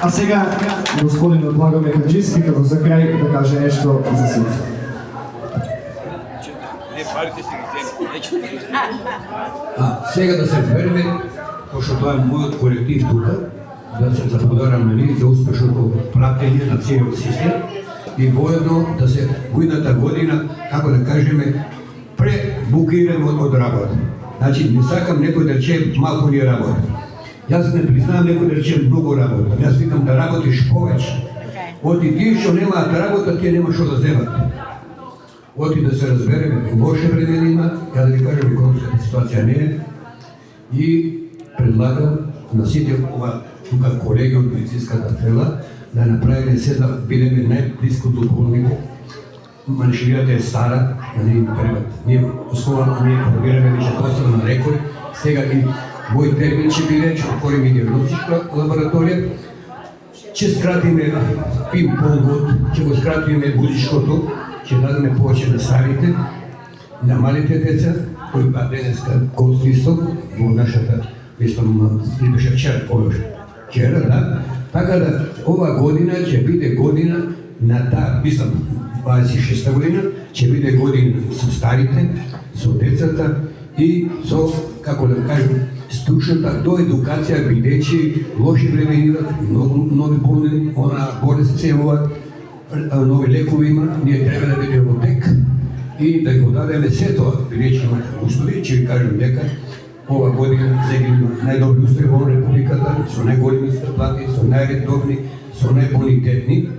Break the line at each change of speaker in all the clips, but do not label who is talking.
А сега господинот Благомир Хаджиски како за крај да каже нешто за сите.
Сега да се збереме, пошто тоа е мојот колектив тука, да се заблагодарам на нив за успешното пратење на целиот систем и воедно да се војната година, како да кажеме, пребукираме од работа. Значи, не сакам некој да рече малку ни работа. Јас не признавам некој да рече многу работа. Јас викам да работиш повеќе. Оти тие што немаат работа, тие нема што да земат. Оти да се разбереме, лоше време има, ја да ви кажам економската ситуација не е. И предлагам на сите ова тука колеги од медицинската фела да направиме се да бидеме најблиско до болнико. Манширијата е стара, да не им требат. Ние основано ние пробираме веќе доста на рекорд. Сега и мој термин ќе биде, ќе отвориме диагностичка лабораторија, ќе скратиме пинг-понгот, ќе го скратиме бузичкото, ќе дадеме повеќе на старите, на малите деца, кои па денеска гости исто во нашата, мислам, беше вчера, вчера, да. Така да, ова година ќе биде година на таа, мислам, 26-та година, ќе биде година со старите, со децата и со, како да кажем, стручната до едукација, бидејќи лоши време идат, многу нови болни, она болест се јавуваат, нови лекови има, ние треба да бидеме во тек и да го дадеме се тоа, бидејќи имаме услови, ќе ви кажем дека ова година сега има најдобри услови во Републиката, со најголеми заплати, со најредовни, со најбонитетни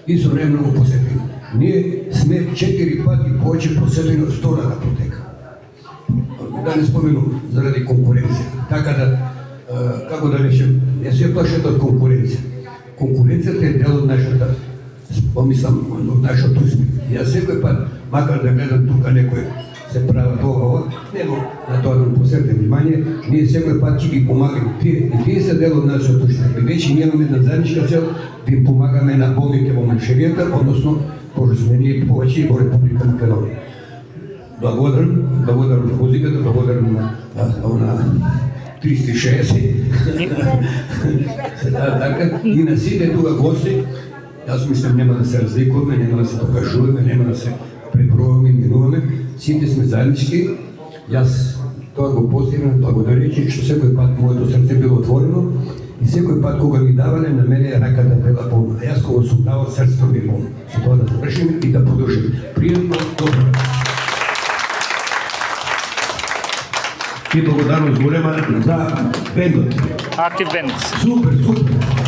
и со најмногу посетени. Ние сме 4 пати повеќе посетени од втората апотека. Да не споменувам, заради конкуренција. Така да, како да речем, не се плашат од конкуренција. Конкуренцијата е дел од нашата, помислам, од нашата успех. Јас секој пат, макар да гледам тука некој се прават ова, него на тоа да му посветам внимание, ние секој пат ќе ги помагаме. Тие се дел од нашата успех. Бидејќи ние имаме една заедничка цел да им помагаме на болните во Манширијата, односно пошто сме ние повеќе во Република Македонија. Благодарам на музиката, благодарам на 360. Така, и на сите тука гости, јас мислам нема да се разликуваме, нема да се покажуваме, нема да се пребројуваме и минуваме. Сите сме заеднички. Јас тоа го постигнав благодарејќи што секој пат моето срце било отворено и секој пат кога ми давале на мене раката била полна. А јас кога сум давал срцето ми полно. Со тоа да завршиме и да продолжиме. Пријатно, добро. И благодарност голема за бендот.
Актив бенд.
Супер, супер.